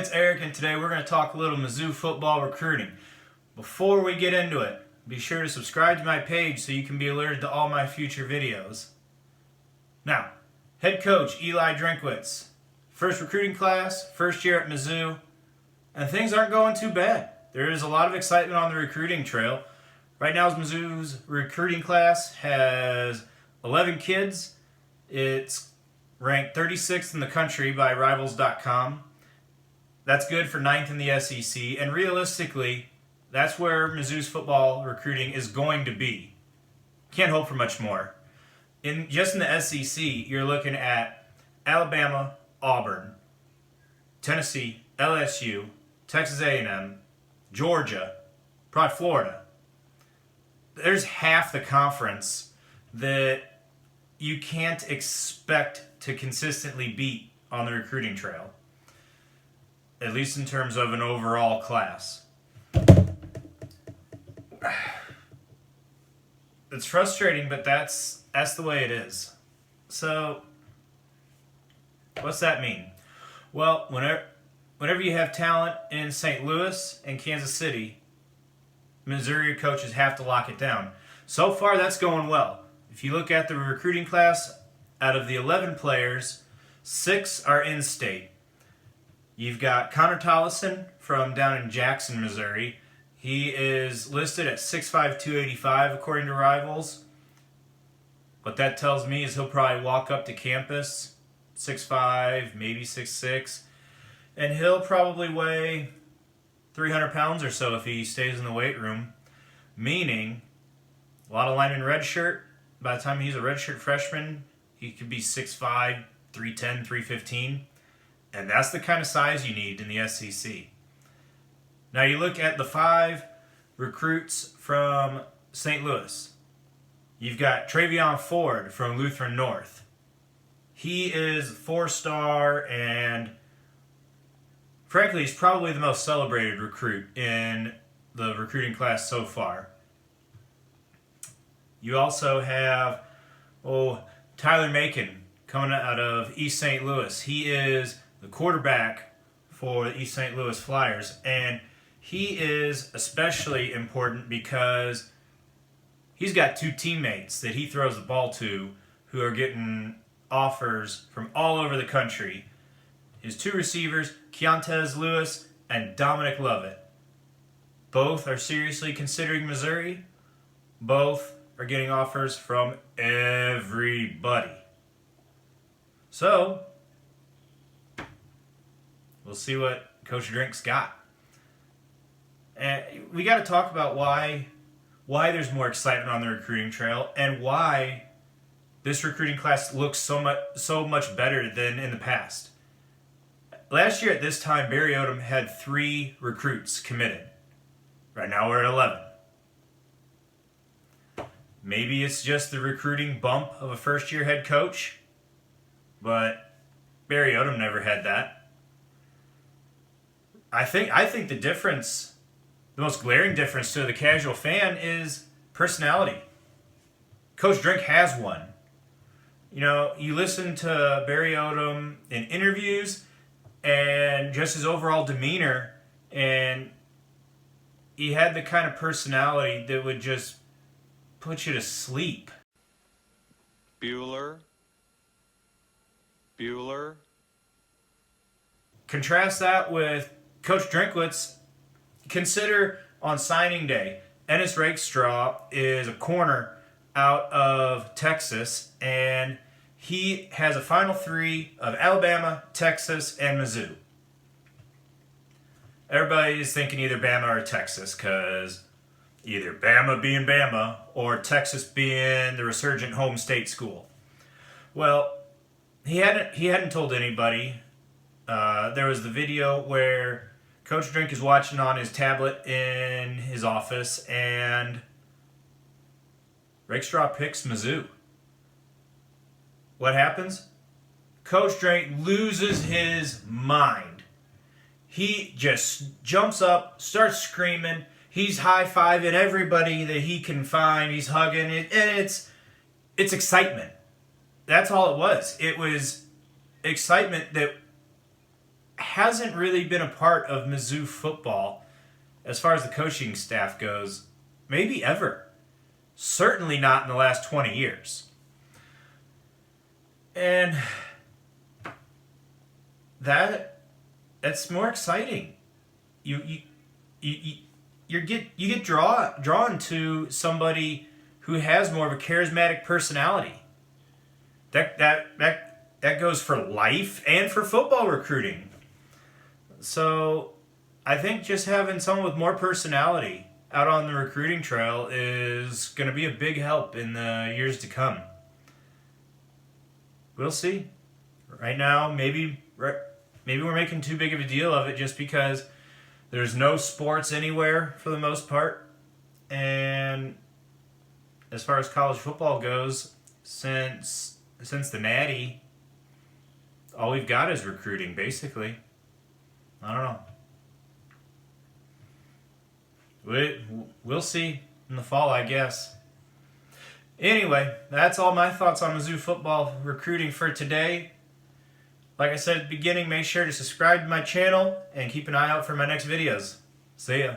it's Eric, and today we're going to talk a little Mizzou football recruiting. Before we get into it, be sure to subscribe to my page so you can be alerted to all my future videos. Now, head coach Eliah Drinkwitz. First recruiting class, first year at Mizzou, and things aren't going too bad. There is a lot of excitement on the recruiting trail. Right now, Mizzou's recruiting class has 11 kids. It's ranked 36th in the country by Rivals.com. That's good for 9th in the SEC, and realistically, that's where Mizzou's football recruiting is going to be. Can't hope for much more. Just in the SEC, you're looking at Alabama, Auburn, Tennessee, LSU, Texas A&M, Georgia, probably Florida. There's half the conference that you can't expect to consistently beat on the recruiting trail, at least in terms of an overall class. It's frustrating, but that's the way it is. So, what's that mean? Well, whenever you have talent in St. Louis and Kansas City, Missouri coaches have to lock it down. So far, that's going well. If you look at the recruiting class, out of the 11 players, 6 are InState. You've got Connor Tollison from down in Jackson, Missouri. He is listed at 6'5", 285 according to Rivals. What that tells me is he'll probably walk up to campus, 6'5", maybe 6'6", and he'll probably weigh 300 pounds or so if he stays in the weight room, meaning a lot of linemen redshirt. By the time he's a redshirt freshman, he could be 6'5", 310, 315, and that's the kind of size you need in the SEC. Now you look at the 5 recruits from St. Louis. You've got Travion Ford from Lutheran North. He is 4-star, and frankly, he's probably the most celebrated recruit in the recruiting class so far. You also have Tyler Macon coming out of East St. Louis. He is the quarterback for the East St. Louis Flyers, and he is especially important because he's got 2 teammates that he throws the ball to who are getting offers from all over the country. His 2 receivers, Keontez Lewis and Dominic Lovett. Both are seriously considering Missouri. Both are getting offers from everybody. So, we'll see what Coach Drink's got. And we got to talk about why there's more excitement on the recruiting trail and why this recruiting class looks so much better than in the past. Last year at this time, Barry Odom had 3 recruits committed. Right now we're at 11. Maybe it's just the recruiting bump of a first-year head coach, but Barry Odom never had that. I think the difference, the most glaring difference to the casual fan is personality. Coach Drink has one. You know, you listen to Barry Odom in interviews and just his overall demeanor, and he had the kind of personality that would just put you to sleep. Bueller. Contrast that with Coach Drinkwitz. Consider on signing day, Ennis Rakestraw is a corner out of Texas, and he has a Final 3 of Alabama, Texas, and Mizzou. Everybody's thinking either Bama or Texas, because either Bama being Bama or Texas being the resurgent home state school. Well, he hadn't told anybody. There was the video where Coach Drink is watching on his tablet in his office, and Rakestraw picks Mizzou. What happens? Coach Drink loses his mind. He just jumps up, starts screaming. He's high-fiving everybody that he can find. He's hugging it, and it's excitement. That's all it was. It was excitement that hasn't really been a part of Mizzou football as far as the coaching staff goes, maybe ever. Certainly not in the last 20 years. And that's more exciting. You get drawn to somebody who has more of a charismatic personality. That goes for life and for football recruiting. So I think just having someone with more personality out on the recruiting trail is going to be a big help in the years to come. We'll see. Right now, maybe we're making too big of a deal of it just because there's no sports anywhere for the most part. And as far as college football goes, since the Natty, all we've got is recruiting, basically. I don't know. We'll see in the fall, I guess. Anyway, that's all my thoughts on Mizzou football recruiting for today. Like I said at the beginning, make sure to subscribe to my channel and keep an eye out for my next videos. See ya.